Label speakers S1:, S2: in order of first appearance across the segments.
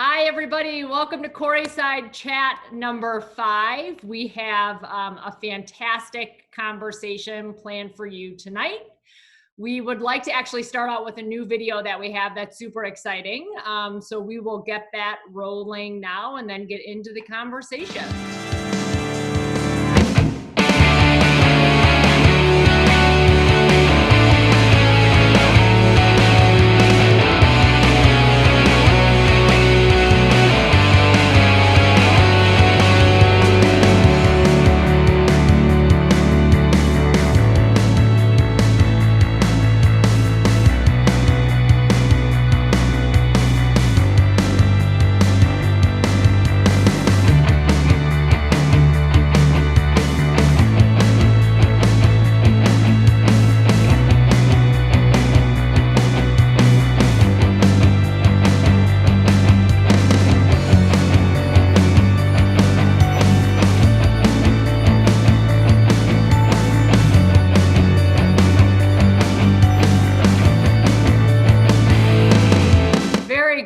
S1: Hi, everybody. Welcome to Quarryside Chat number 5. We have a fantastic conversation planned for you tonight. We would like to actually start out with a new video that we have that's super exciting. So we will get that rolling now and then get into the conversation.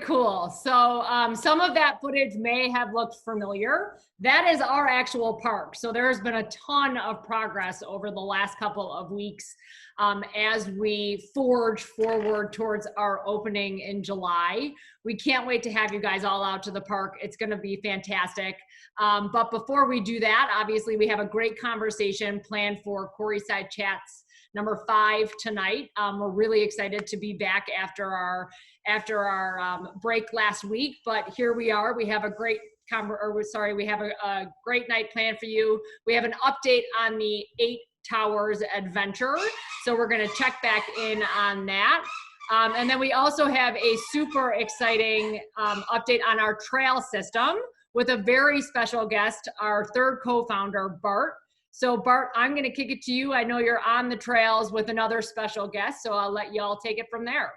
S1: Cool. So some of that footage may have looked familiar. That is our actual park. So there has been a ton of progress over the last couple of weeks as we forge forward towards our opening in July. We can't wait to have you guys all out to the park. It's going to be fantastic. But before we do that, obviously we have a great conversation planned for Quarryside Chats number 5 tonight. We're really excited to be back after our break last week, but here we are. We have a great we have a great night planned for you. We have an update on the 8 Towers adventure, so we're going to check back in on that. And then we also have a super exciting update on our trail system with a very special guest, our 3rd co-founder, Bart. So Bart, I'm going to kick it to you. I know you're on the trails with another special guest, so I'll let y'all take it from there.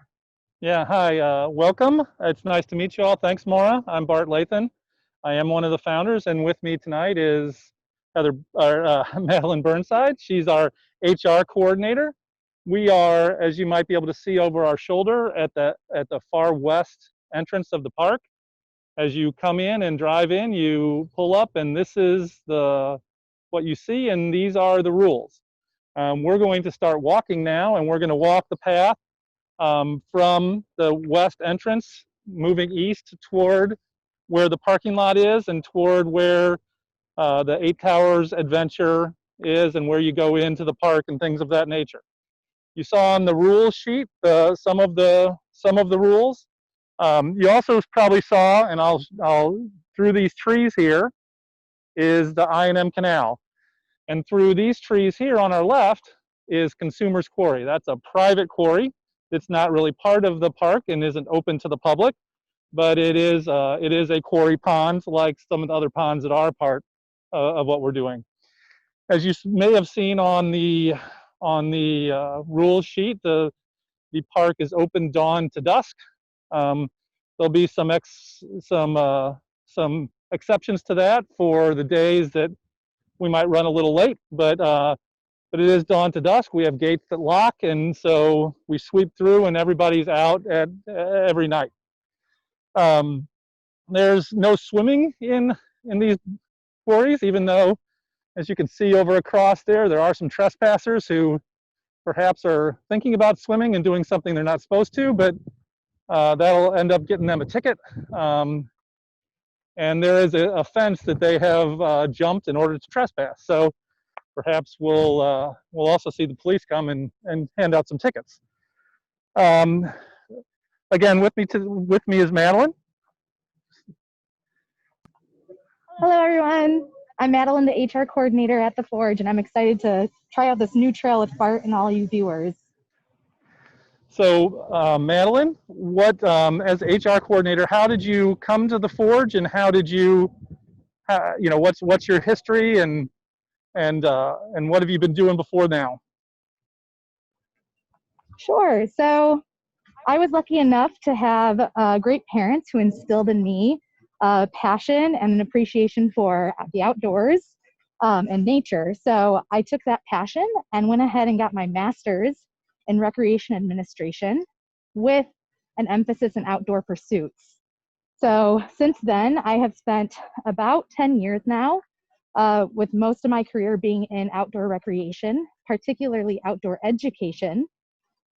S2: Yeah, hi, welcome. It's nice to meet you all. Thanks, Maura. I'm Bart Lathan. I am one of the founders, and with me tonight is Madeline Burnside. She's our HR coordinator. We are, as you might be able to see over our shoulder, at the far west entrance of the park. As you come in and drive in, you pull up, and this is what you see, and these are the rules. We're going to start walking now, and we're going to walk the path from the west entrance, moving east toward where the parking lot is and toward where the 8 Towers adventure is and where you go into the park and things of that nature. You saw on the rules sheet some of the rules. You also probably saw, and I'll through these trees here is the I&M Canal, and through these trees here on our left is Consumers Quarry. That's a private quarry. It's not really part of the park and isn't open to the public, but it is a quarry pond like some of the other ponds that are part of what we're doing. As you may have seen on the rules sheet, the park is open dawn to dusk. There'll be some exceptions to that for the days that we might run a little late, but it is dawn to dusk. We have gates that lock, and so we sweep through, and everybody's out every night. There's no swimming in these quarries, even though, as you can see over across there are some trespassers who perhaps are thinking about swimming and doing something they're not supposed to, but that'll end up getting them a ticket. And there is a fence that they have jumped in order to trespass. So perhaps we'll also see the police come and hand out some tickets. Again, with me is Madeline.
S3: Hello, everyone. I'm Madeline, the HR coordinator at the Forge, and I'm excited to try out this new trail with Bart and all you viewers.
S2: So, Madeline, what as HR coordinator, how did you come to the Forge, and how did you, what's your history, and what have you been doing before now?
S3: Sure. So I was lucky enough to have great parents who instilled in me passion and an appreciation for the outdoors and nature. So I took that passion and went ahead and got my master's in recreation administration with an emphasis in outdoor pursuits. So since then, I have spent about 10 years now, with most of my career being in outdoor recreation, particularly outdoor education.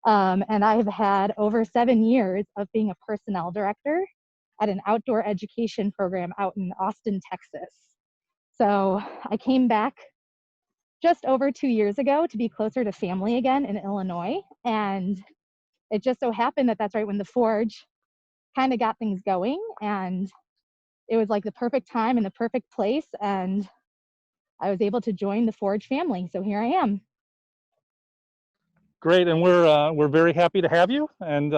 S3: And I have had over 7 years of being a personnel director at an outdoor education program out in Austin, Texas. So I came back just over 2 years ago to be closer to family again in Illinois. And it just so happened that that's right when the Forge kind of got things going. And it was like the perfect time and the perfect place. And I was able to join the Forge family. So here I am.
S2: Great, and we're very happy to have you. And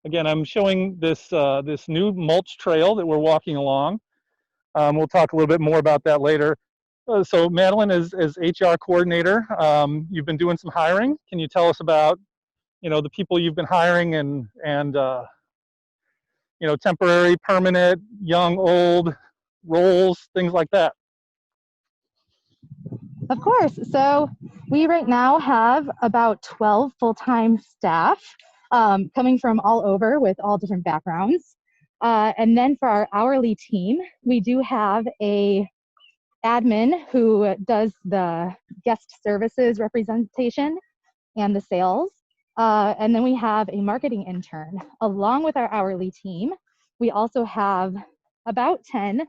S2: again, I'm showing this this new mulch trail that we're walking along. We'll talk a little bit more about that later. So Madeline is HR coordinator. You've been doing some hiring. Can you tell us about, the people you've been hiring and temporary, permanent, young, old, roles, things like that?
S3: Of course. So we right now have about 12 full-time staff, coming from all over with all different backgrounds. And then for our hourly team, we do have a admin who does the guest services representation and the sales. And then we have a marketing intern. Along with our hourly team, we also have about 10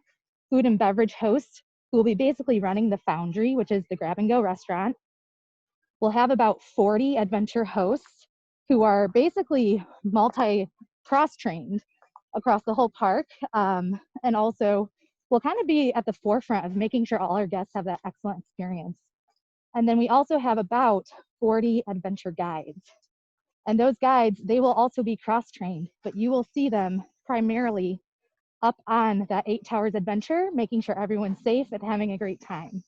S3: food and beverage hosts who will be basically running the Foundry, which is the grab and go restaurant. We'll have about 40 adventure hosts who are basically cross-trained across the whole park. And also we'll kind of be at the forefront of making sure all our guests have that excellent experience. And then we also have about 40 adventure guides. And those guides, they will also be cross-trained, but you will see them primarily up on that 8 Towers adventure, making sure everyone's safe and having a great time.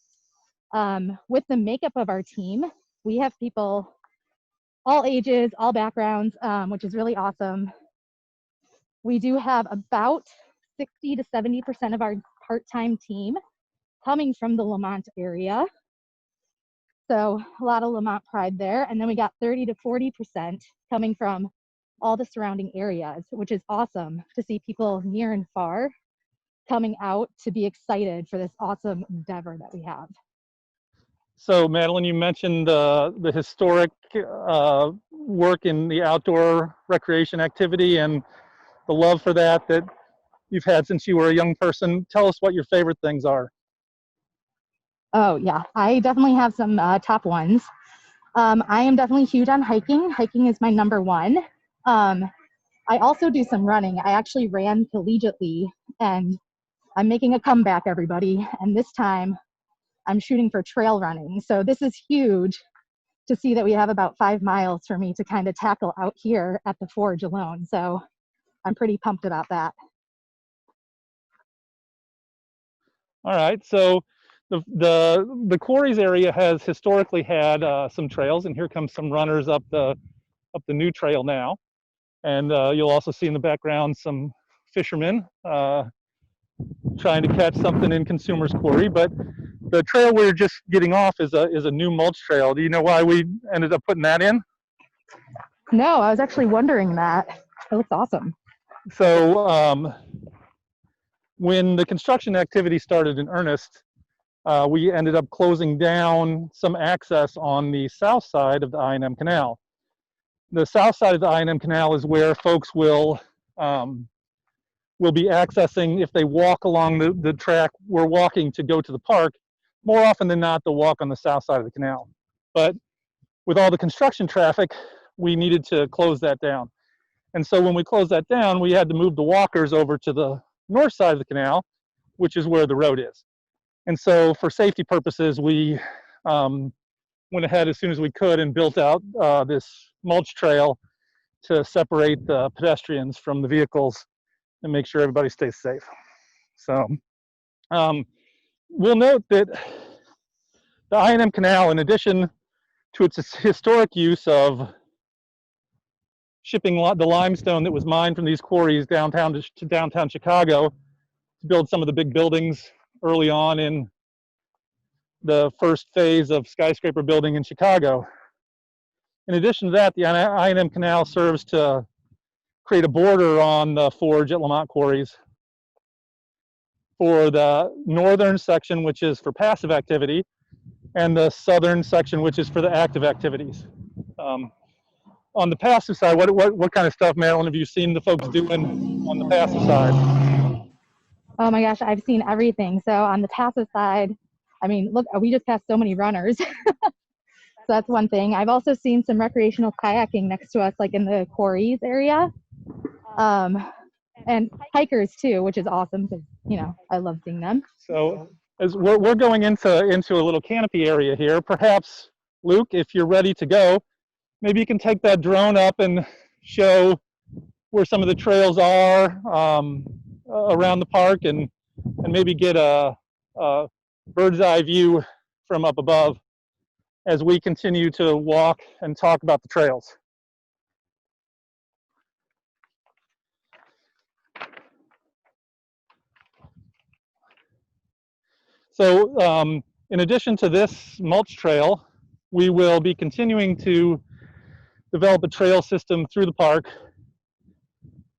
S3: With the makeup of our team, we have people all ages, all backgrounds, which is really awesome. We do have about 60 to 70% of our part-time team coming from the Lemont area. So a lot of Lemont pride there. And then we got 30 to 40% coming from all the surrounding areas, which is awesome to see people near and far coming out to be excited for this awesome endeavor that we have.
S2: So Madeline, you mentioned the historic work in the outdoor recreation activity and the love for that you've had since you were a young person. Tell us what your favorite things are.
S3: Oh yeah, I definitely have some top ones. I am definitely huge on hiking. Hiking is my number one. I also do some running. I actually ran collegiately and I'm making a comeback, everybody. And this time I'm shooting for trail running. So this is huge to see that we have about 5 miles for me to kind of tackle out here at the Forge alone. So I'm pretty pumped about that.
S2: All right, so the Quarries area has historically had some trails, and here comes some runners up the new trail now. And you'll also see in the background some fishermen trying to catch something in Consumers Quarry. But the trail we're just getting off is a new mulch trail. Do you know why we ended up putting that in?
S3: No, I was actually wondering that. It looks awesome.
S2: So when the construction activity started in earnest, we ended up closing down some access on the south side of the I&M Canal. The south side of the I&M Canal is where folks will be accessing if they walk along the track we're walking to go to the park. More often than not, they'll walk on the south side of the canal. But with all the construction traffic, we needed to close that down. And so when we closed that down, we had to move the walkers over to the north side of the canal, which is where the road is. And so for safety purposes, we went ahead as soon as we could and built out this mulch trail to separate the pedestrians from the vehicles and make sure everybody stays safe. So we'll note that the I&M Canal, in addition to its historic use of shipping the limestone that was mined from these quarries downtown to downtown Chicago to build some of the big buildings early on in the first phase of skyscraper building in Chicago. In addition to that, the I&M Canal serves to create a border on the Forge at Lemont Quarries for the northern section, which is for passive activity, and the southern section, which is for the active activities. On the passive side, what kind of stuff, Madeline, have you seen the folks doing on the passive side?
S3: Oh my gosh, I've seen everything. So on the passive side, I mean, look, we just passed so many runners. So that's one thing. I've also seen some recreational kayaking next to us, like in the Quarries area. And hikers too, which is awesome because, you know, I love seeing them.
S2: So as we're going into a little canopy area here, perhaps, Luke, if you're ready to go, maybe you can take that drone up and show where some of the trails are around the park, and maybe get a bird's eye view from up above as we continue to walk and talk about the trails. So in addition to this mulch trail, we will be continuing to develop a trail system through the park,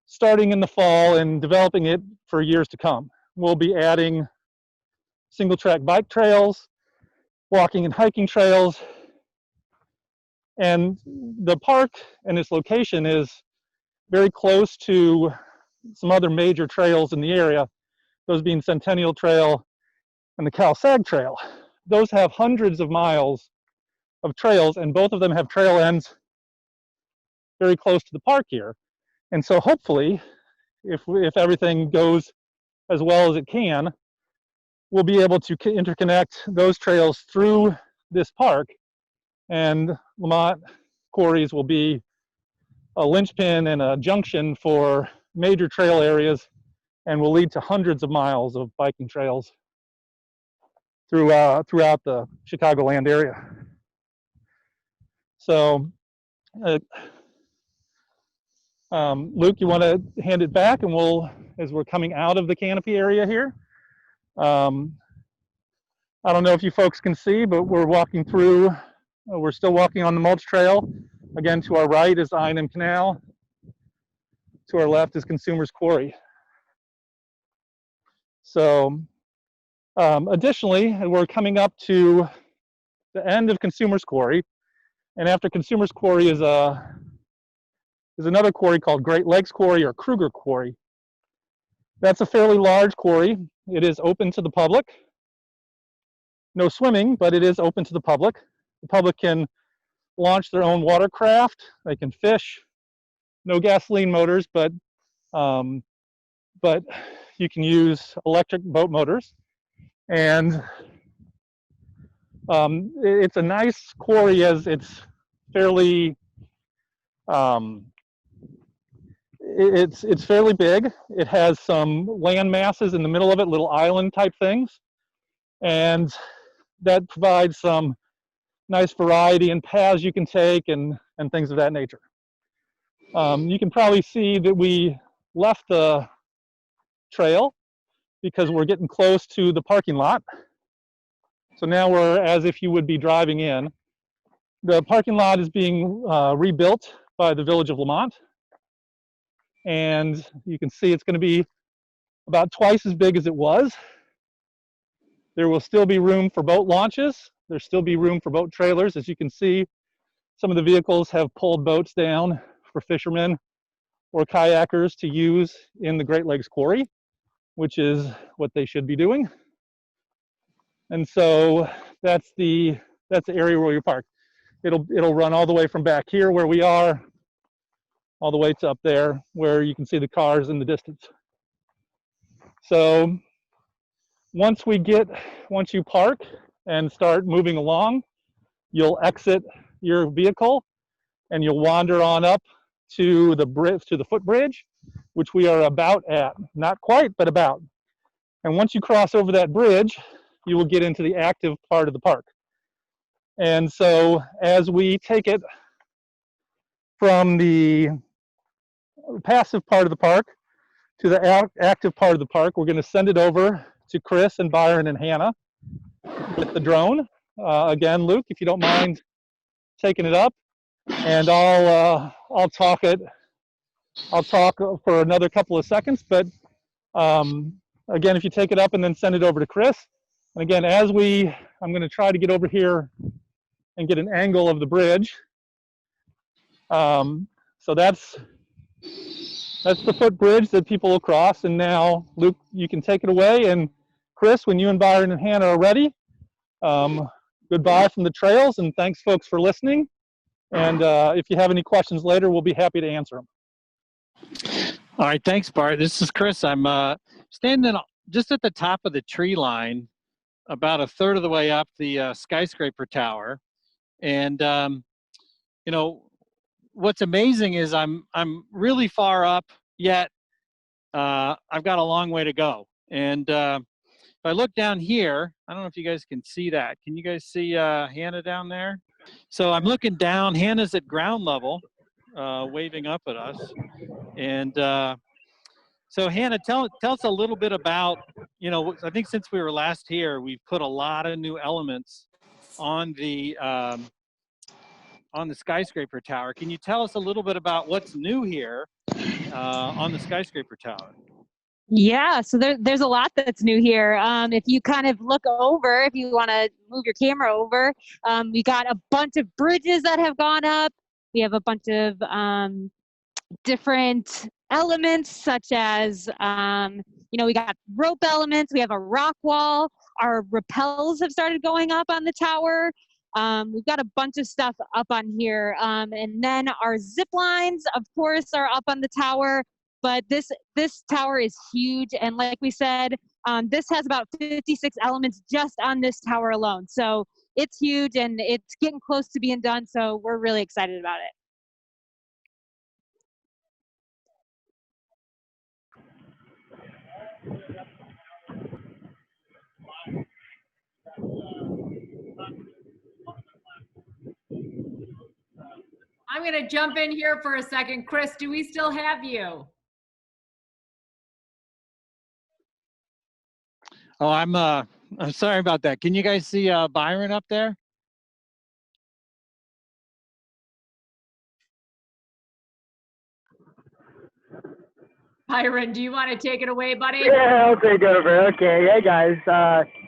S2: starting in the fall and developing it for years to come. We'll be adding single track bike trails, walking and hiking trails, and the park and its location is very close to some other major trails in the area, those being Centennial Trail and the Cal Sag Trail. Those have hundreds of miles of trails, and both of them have trail ends very close to the park here. And so hopefully, if everything goes as well as it can, we'll be able to interconnect those trails through this park, and Lemont Quarries will be a linchpin and a junction for major trail areas, and will lead to hundreds of miles of biking trails throughout the Chicagoland area. So Luke, you want to hand it back, and we'll, as we're coming out of the canopy area here, I don't know if you folks can see, but we're walking through, we're still walking on the mulch trail. Again, to our right is I&M Canal. To our left is Consumers Quarry. So additionally, we're coming up to the end of Consumers Quarry, and after Consumers Quarry is another quarry called Great Lakes Quarry or Kruger Quarry. That's a fairly large quarry. It is open to the public. No swimming, but it is open to the public. The public can launch their own watercraft. They can fish. No gasoline motors, but you can use electric boat motors. And it's a nice quarry, as it's fairly it's fairly big. It has some land masses in the middle of it, little island type things, and that provides some nice variety in paths you can take and things of that nature. You can probably see that we left the trail because we're getting close to the parking lot. So now we're as if you would be driving in. The parking lot is being rebuilt by the Village of Lemont. And you can see it's going to be about twice as big as it was. There will still be room for boat launches. There'll still be room for boat trailers. As you can see, some of the vehicles have pulled boats down for fishermen or kayakers to use in the Great Lakes Quarry, which is what they should be doing. And so that's the area where you park. It'll run all the way from back here where we are, all the way to up there where you can see the cars in the distance. So once you park and start moving along, you'll exit your vehicle and you'll wander on up to the footbridge, which we are about at, not quite, but about. And once you cross over that bridge, you will get into the active part of the park. And so as we take it from the passive part of the park to the active part of the park, we're going to send it over to Chris and Byron and Hannah with the drone. Again, Luke, if you don't mind taking it up, and I'll talk for another couple of seconds, but again, if you take it up and then send it over to Chris. And again, I'm going to try to get over here and get an angle of the bridge. So that's the footbridge that people will cross. And now, Luke, you can take it away. And Chris, when you and Byron and Hannah are ready, goodbye from the trails, and thanks, folks, for listening. And if you have any questions later, we'll be happy to answer them.
S4: All right, thanks, Bart. This is Chris. I'm standing just at the top of the tree line, about a third of the way up the skyscraper tower. And you know, what's amazing is I'm really far up, yet I've got a long way to go. And if I look down here, I don't know if you guys can see that. Can you guys see Hannah down there? So I'm looking down. Hannah's at ground level, waving up at us. And so Hannah, tell us a little bit about, you know, I think since we were last here, we've put a lot of new elements on the skyscraper tower. Can you tell us a little bit about what's new here on the skyscraper tower?
S5: Yeah, so there's a lot that's new here. If you kind of look over, if you want to move your camera over, we got a bunch of bridges that have gone up. We have a bunch of different elements, such as, you know, we got rope elements. We have a rock wall. Our rappels have started going up on the tower. We've got a bunch of stuff up on here. And then our zip lines, of course, are up on the tower. But this tower is huge, and like we said, this has about 56 elements just on this tower alone. So it's huge, and it's getting close to being done, so we're really excited about it.
S1: I'm going to jump in here for a second. Chris, do we still have you?
S4: Oh, I'm sorry about that. Can you guys see Byron up there?
S1: Byron, do you want to take it away, buddy?
S6: Yeah, I'll take over. Okay, hey guys,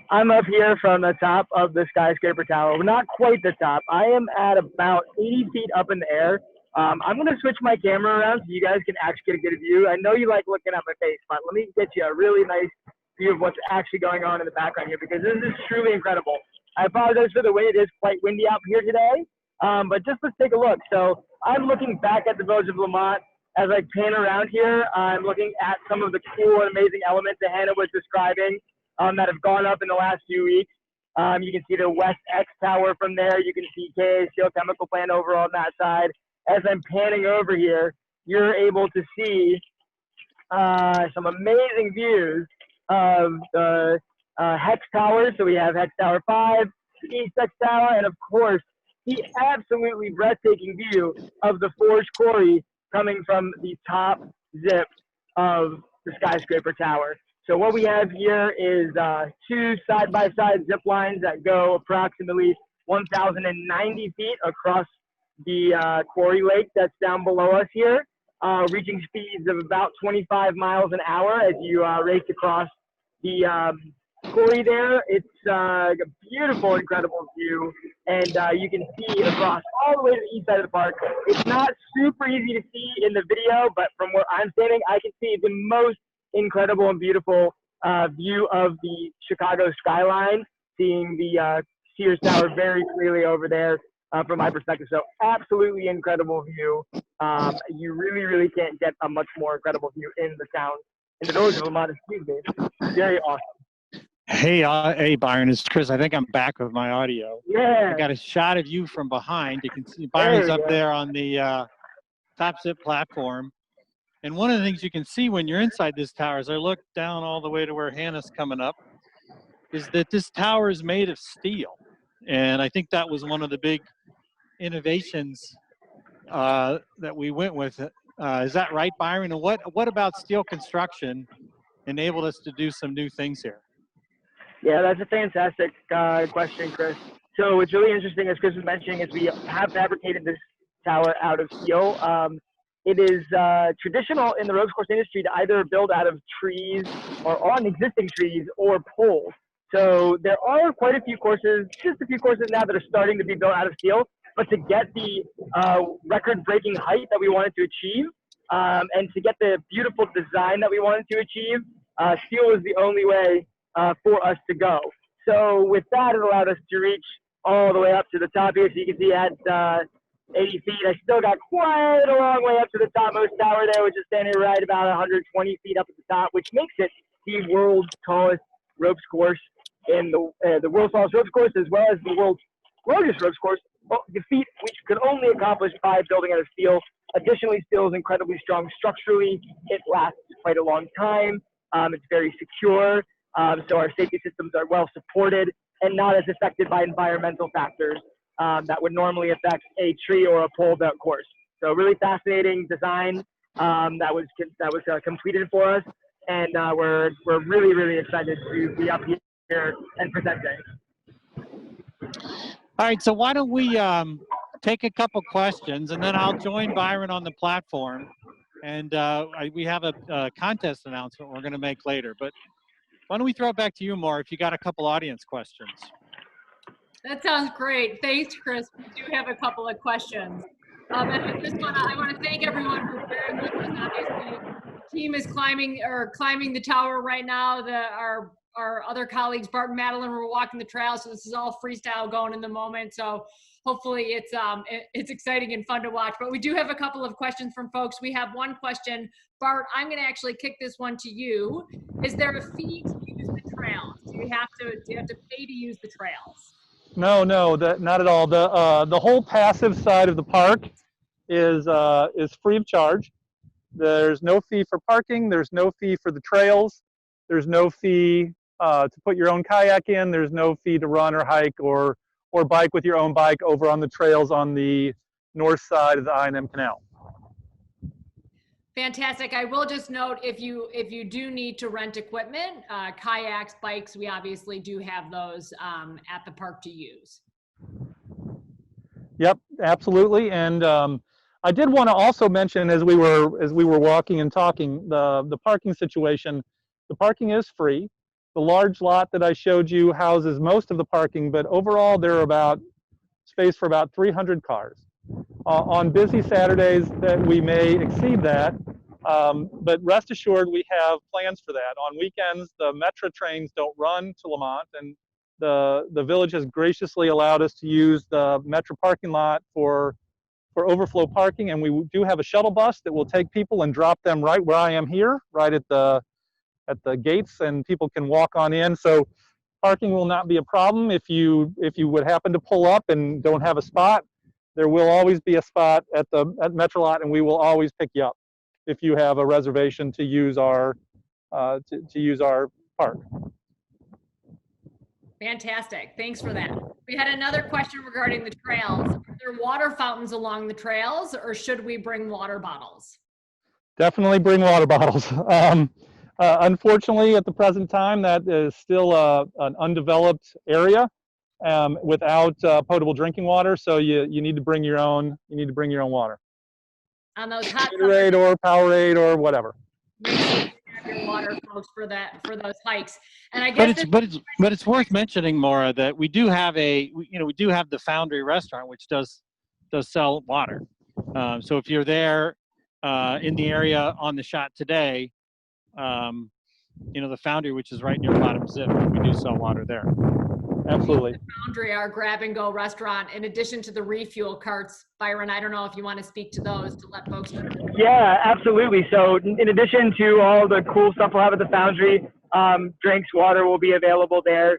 S6: I'm up here from the top of the skyscraper tower. Not quite the top. I am at about 80 feet up in the air. I'm going to switch my camera around so you guys can actually get a good view. I know you like looking at my face, but let me get you a really nice view of what's actually going on in the background here, because this is truly incredible. I apologize for the wind. It is quite windy out here today, but just let's take a look. So I'm looking back at the village of Lemont. As I pan around here, I'm looking at some of the cool and amazing elements that Hannah was describing that have gone up in the last few weeks. You can see the West X Tower from there. You can see KA Steel Chemical Plant over on that side. As I'm panning over here, you're able to see some amazing views of the Hex Tower. So we have Hex Tower 5, the East Hex Tower, and of course, the absolutely breathtaking view of the Forge Quarry coming from the top zip of the skyscraper tower. So what we have here is two side-by-side zip lines that go approximately 1,090 feet across the quarry lake that's down below us here, reaching speeds of about 25 miles an hour as you race across the quarry there. It's a beautiful, incredible view, and you can see across all the way to the east side of the park. It's not super easy to see in the video, but from where I'm standing, I can see the most incredible and beautiful view of the Chicago skyline, seeing the Sears Tower very clearly over there from my perspective. So absolutely incredible view. You really, really can't get a much more incredible view in the town, in the village of Lemont, excuse me. Very awesome.
S4: Hey, Byron, it's Chris. I think I'm back with my audio.
S6: Yeah.
S4: I got a shot of you from behind. You can see Byron's up there on the top zip platform. And one of the things you can see when you're inside this tower, as I look down all the way to where Hannah's coming up, is that this tower is made of steel. And I think that was one of the big innovations that we went with. Is that right, Byron? And what about steel construction enabled us to do some new things here?
S6: Yeah, that's a fantastic question, Chris. So what's really interesting, as Chris was mentioning, is we have fabricated this tower out of steel. it is traditional in the ropes course industry to either build out of trees or on existing trees or poles. So there are quite a few courses, just a few courses now that are starting to be built out of steel. But to get the record-breaking height that we wanted to achieve, and to get the beautiful design that we wanted to achieve, steel was the only way for us to go. So with that, it allowed us to reach all the way up to the top here. So you can see at 80 feet, I still got quite a long way up to the topmost tower there, which is standing right about 120 feet up at the top, which makes it the world's tallest ropes course in the world's tallest ropes course, as well as the world's largest ropes course, the feat which could only accomplish by building out of steel. Additionally, steel is incredibly strong structurally. It lasts quite a long time. It's very secure. So our safety systems are well supported and not as affected by environmental factors that would normally affect a tree or a pole belt course. So really fascinating design that was completed for us, and we're really, really excited to be up here and presenting.
S4: All right, so why don't we take a couple questions, and then I'll join Byron on the platform. And we have a contest announcement we're going to make later. But why don't we throw it back to you, Maura, if you got a couple audience questions.
S1: That sounds great. Thanks, Chris. We do have a couple of questions. And I want to thank everyone for bearing with us. Obviously, the team is climbing the tower right now. Our other colleagues, Bart and Madeline, were walking the trail, so this is all freestyle going in the moment. So hopefully it's exciting and fun to watch. But we do have a couple of questions from folks. We have one question. Bart, I'm going to actually kick this one to you. Is there a fee to use the trails? Do you have to pay to use the trails?
S2: No, not at all. The whole passive side of the park is free of charge. There's no fee for parking. There's no fee for the trails. There's no fee to put your own kayak in. There's no fee to run or hike or bike with your own bike over on the trails on the north side of the I&M Canal.
S1: Fantastic. I will just note, if you do need to rent equipment, kayaks, bikes, we obviously do have those at the park to use.
S2: Yep, absolutely. And I did want to also mention, as we were walking and talking, the parking situation. The parking is free. The large lot that I showed you houses most of the parking, but overall there are about space for about 300 cars. On busy Saturdays that we may exceed that, but rest assured we have plans for that. On weekends, the Metro trains don't run to Lemont, and the village has graciously allowed us to use the Metro parking lot for overflow parking, and we do have a shuttle bus that will take people and drop them right where I am here, right at the gates, and people can walk on in. So parking will not be a problem. If you would happen to pull up and don't have a spot, there will always be a spot at Metro Lot, and we will always pick you up if you have a reservation to use our park.
S1: Fantastic. Thanks for that. We had another question regarding the trails. Are there water fountains along the trails, or should we bring water bottles?
S2: Definitely bring water bottles. Unfortunately, at the present time, that is still an undeveloped area without potable drinking water. So you need to bring your own. You need to bring your own water.
S1: On those hot
S2: Gatorade or Powerade or whatever.
S1: Make sure you have your water, folks, for those hikes. And I guess
S4: but it's worth mentioning, Maura, that we do have the Foundry restaurant, which does sell water. So if you're there in the area on the shot today, the Foundry, which is right near Bottom Zip, we do sell water there.
S2: Absolutely.
S1: The Foundry, our grab-and-go restaurant, in addition to the refuel carts. Byron, I don't know if you want to speak to those to let folks know.
S6: Yeah, absolutely. So in addition to all the cool stuff we'll have at the Foundry, drinks, water will be available there.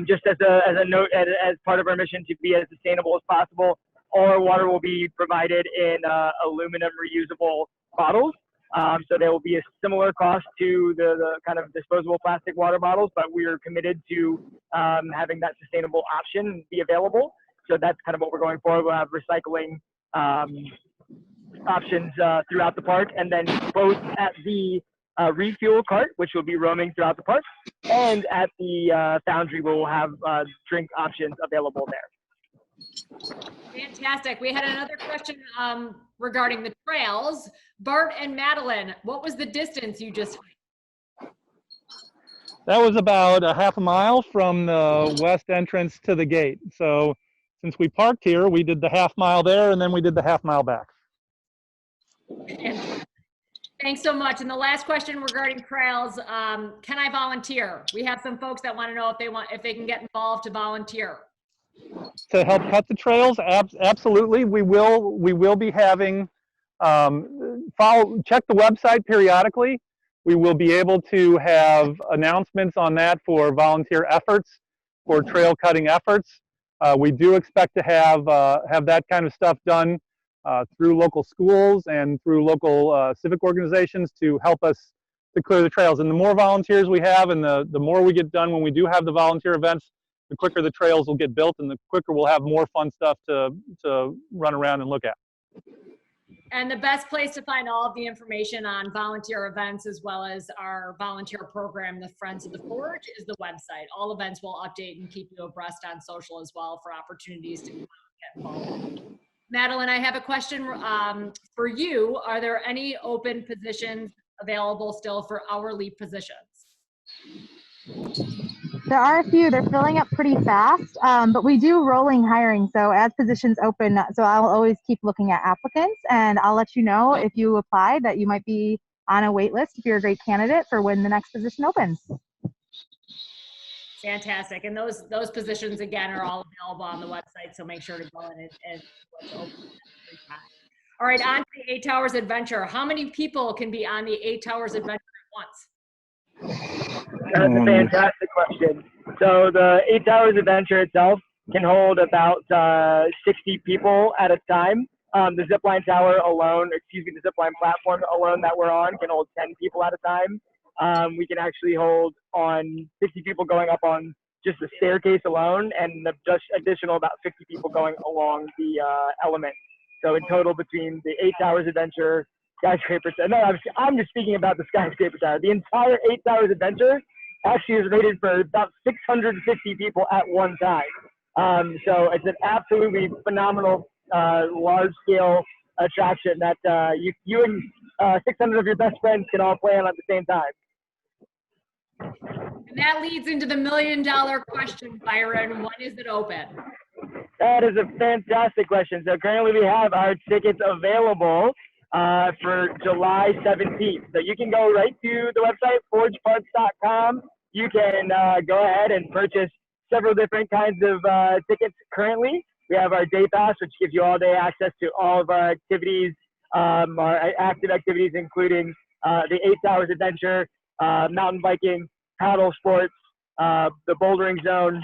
S6: Just as a note, as part of our mission to be as sustainable as possible, all our water will be provided in aluminum reusable bottles. So there will be a similar cost to the kind of disposable plastic water bottles, but we are committed to having that sustainable option be available. So that's kind of what we're going for. We'll have recycling options throughout the park, and then both at the refuel cart, which will be roaming throughout the park, and at the Foundry, we'll have drink options available there.
S1: Fantastic. We had another question regarding the trails. Bart and Madeline, what was the distance you just hiked?
S2: That was about a half a mile from the west entrance to the gate. So since we parked here, we did the half mile there and then we did the half mile back.
S1: Thanks so much. And the last question regarding trails, can I volunteer? We have some folks that want to know if they can get involved to volunteer.
S2: To help cut the trails, absolutely. We will be having check the website periodically. We will be able to have announcements on that for volunteer efforts, for trail cutting efforts. We do expect to have that kind of stuff done through local schools and through local civic organizations to help us to clear the trails. And the more volunteers we have and the more we get done when we do have the volunteer events, the quicker the trails will get built and the quicker we'll have more fun stuff to run around and look at.
S1: And the best place to find all of the information on volunteer events as well as our volunteer program, the Friends of the Forge, is the website. All events will update and keep you abreast on social as well for opportunities to get involved. Madeline, I have a question for you. Are there any open positions available still for hourly positions?
S3: There are a few. They're filling up pretty fast, but we do rolling hiring. So as positions open, so I'll always keep looking at applicants, and I'll let you know if you apply that you might be on a wait list if you're a great candidate for when the next position opens.
S1: Fantastic. And those positions, again, are all available on the website, so make sure to go in and what's open every time. All right, on to the 8 Towers Adventure. How many people can be on the 8 Towers Adventure at once?
S6: That's a fantastic question. So the 8 Towers Adventure itself can hold about 60 people at a time. The zipline tower alone, excuse me, the zipline platform alone that we're on can hold 10 people at a time. We can actually hold on 60 people going up on just the staircase alone, and just additional about 50 people going along the element. So in total, between the 8 Towers Adventure, Skyscraper Tower, no, I'm just speaking about the Skyscraper Tower. The entire 8 Towers Adventure actually is rated for about 650 people at one time. So it's an absolutely phenomenal, large-scale attraction that you and 600 of your best friends can all play on at the same time.
S1: And that leads into the $1 million question, Byron. When is it open?
S6: That is a fantastic question. So currently we have our tickets available for July 17th. So you can go right to the website, forgeparks.com. You can go ahead and purchase several different kinds of tickets currently. We have our day pass, which gives you all day access to all of our activities, our active activities, including the 8 Towers Adventure, mountain biking, paddle sports, the bouldering zone,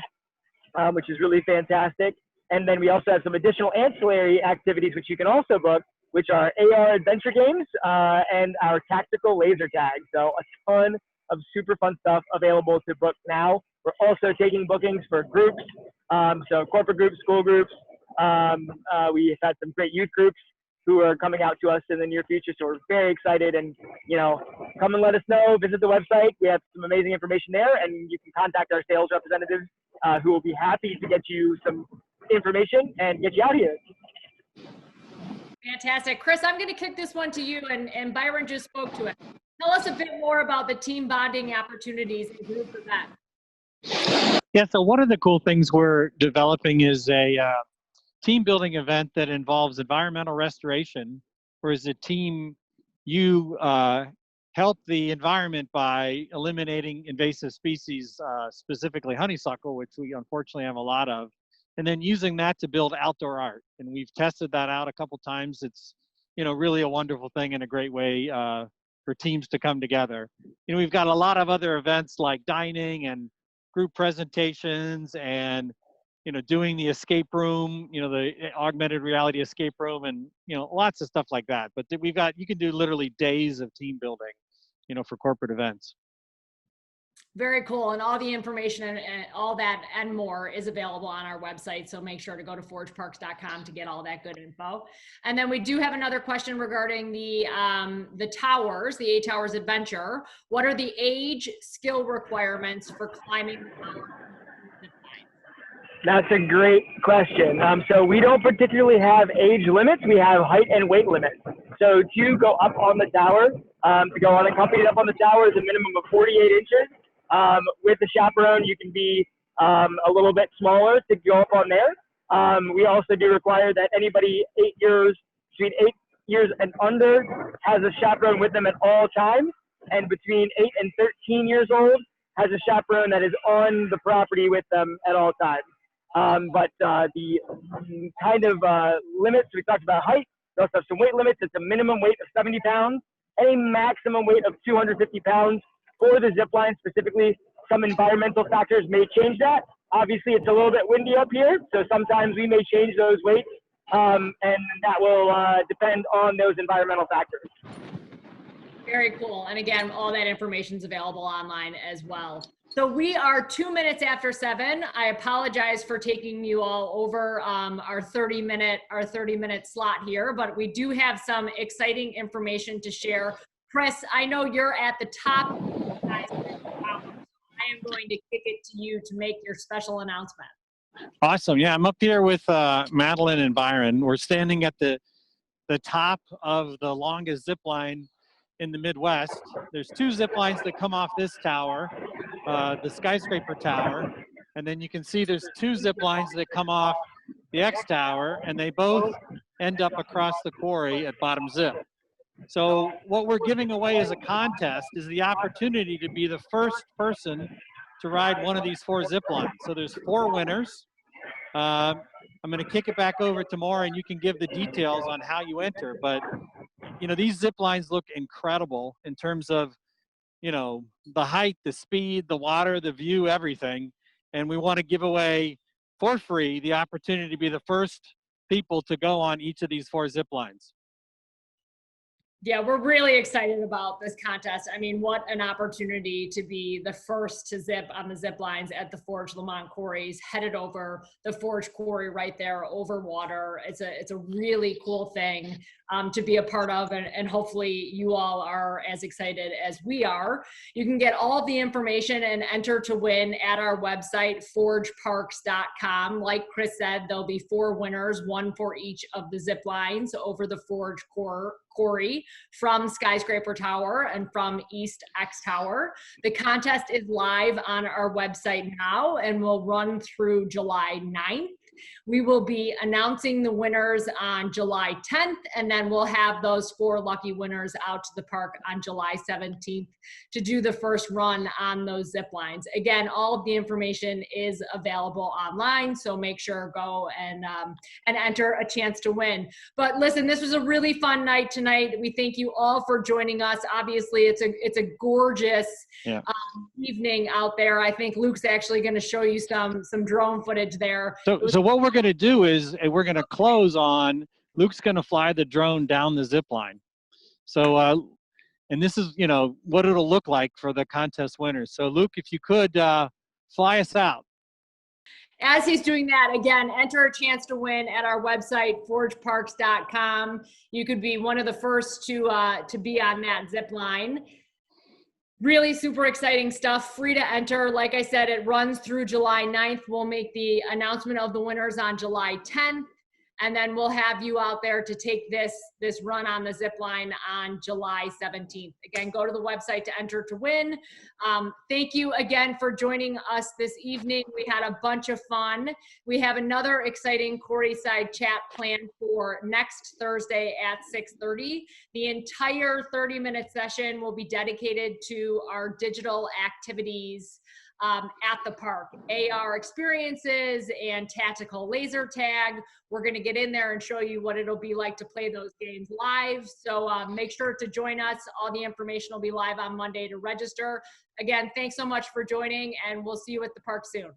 S6: which is really fantastic. And then we also have some additional ancillary activities, which you can also book, which are AR adventure games and our tactical laser tag. So a ton of super fun stuff available to book now. We're also taking bookings for groups, so corporate groups, school groups. We've had some great youth groups who are coming out to us in the near future. So we're very excited, and come and let us know. Visit the website. We have some amazing information there, and you can contact our sales representatives who will be happy to get you some information and get you out here.
S1: Fantastic. Chris, I'm going to kick this one to you, and Byron just spoke to it. Tell us a bit more about the team bonding opportunities and group events.
S4: Yeah, so one of the cool things we're developing is a team building event that involves environmental restoration, where as a team, you help the environment by eliminating invasive species, specifically honeysuckle, which we unfortunately have a lot of, and then using that to build outdoor art. And we've tested that out a couple times. It's really a wonderful thing and a great way for teams to come together. We've got a lot of other events like dining and group presentations and doing the escape room, the augmented reality escape room, and lots of stuff like that. But you can do literally days of team building, for corporate events.
S1: Very cool. And all the information and all that and more is available on our website. So make sure to go to forgeparks.com to get all that good info. And then we do have another question regarding the towers, the 8 Towers Adventure. What are the age skill requirements for climbing the tower?
S6: That's a great question. So we don't particularly have age limits. We have height and weight limits. So to go up on the tower, to go unaccompanied up on the tower is a minimum of 48 inches. With the chaperone, you can be a little bit smaller to go up on there. We also do require that anybody between 8 years and under has a chaperone with them at all times, and between 8 and 13 years old has a chaperone that is on the property with them at all times. But the kind of limits, we talked about height. We also have some weight limits. It's a minimum weight of 70 pounds and a maximum weight of 250 pounds for the zip line specifically. Some environmental factors may change that. Obviously, it's a little bit windy up here, so sometimes we may change those weights, and that will depend on those environmental factors.
S1: Very cool. And again, all that information is available online as well. So we are 2 minutes after 7. I apologize for taking you all over our 30-minute slot here, but we do have some exciting information to share. Chris, I know you're at the top. I am going to kick it to you to make your special announcement.
S4: Awesome. Yeah, I'm up here with Madeline and Byron. We're standing at the top of the longest zip line in the Midwest. There's 2 zip lines that come off this tower, the skyscraper tower, and then you can see there's 2 zip lines that come off the X tower, and they both end up across the quarry at bottom zip. So what we're giving away as a contest is the opportunity to be the first person to ride one of these 4 zip lines. So there's 4 winners. I'm going to kick it back over to Maura, and you can give the details on how you enter. But you know, these zip lines look incredible in terms of, you know, the height, the speed, the water, the view, everything. And we want to give away for free the opportunity to be the first people to go on each of these 4 zip lines.
S1: Yeah, we're really excited about this contest. I mean, what an opportunity to be the first to zip on the zip lines at the Forge Lemont Quarries, headed over the Forge Quarry right there over water. It's a really cool thing to be a part of, and hopefully you all are as excited as we are. You can get all of the information and enter to win at our website, forgeparks.com. Like Chris said, there'll be 4 winners, 1 for each of the zip lines over the Forge Quarry from Skyscraper Tower and from East X Tower. The contest is live on our website now and will run through July 9th. We will be announcing the winners on July 10th, and then we'll have those 4 lucky winners out to the park on July 17th to do the first run on those zip lines. Again, all of the information is available online, so make sure go and enter a chance to win. But listen, this was a really fun night tonight. We thank you all for joining us. Obviously, it's a gorgeous evening out there. I think Luke's actually going to show you some drone footage there.
S4: So what we're going to do is we're going to close on, Luke's going to fly the drone down the zip line. So, and this is, you know, what it'll look like for the contest winners. So Luke, if you could fly us out.
S1: As he's doing that, again, enter a chance to win at our website, forgeparks.com. You could be one of the first to be on that zip line. Really super exciting stuff, free to enter. Like I said, it runs through July 9th. We'll make the announcement of the winners on July 10th. And then we'll have you out there to take this run on the zip line on July 17th. Again, go to the website to enter to win. Thank you again for joining us this evening. We had a bunch of fun. We have another exciting Quarryside Chat planned for next Thursday at 6:30. The entire 30-minute session will be dedicated to our digital activities at the park, AR experiences and tactical laser tag. We're going to get in there and show you what it'll be like to play those games live. So make sure to join us. All the information will be live on Monday to register. Again, thanks so much for joining, and we'll see you at the park soon.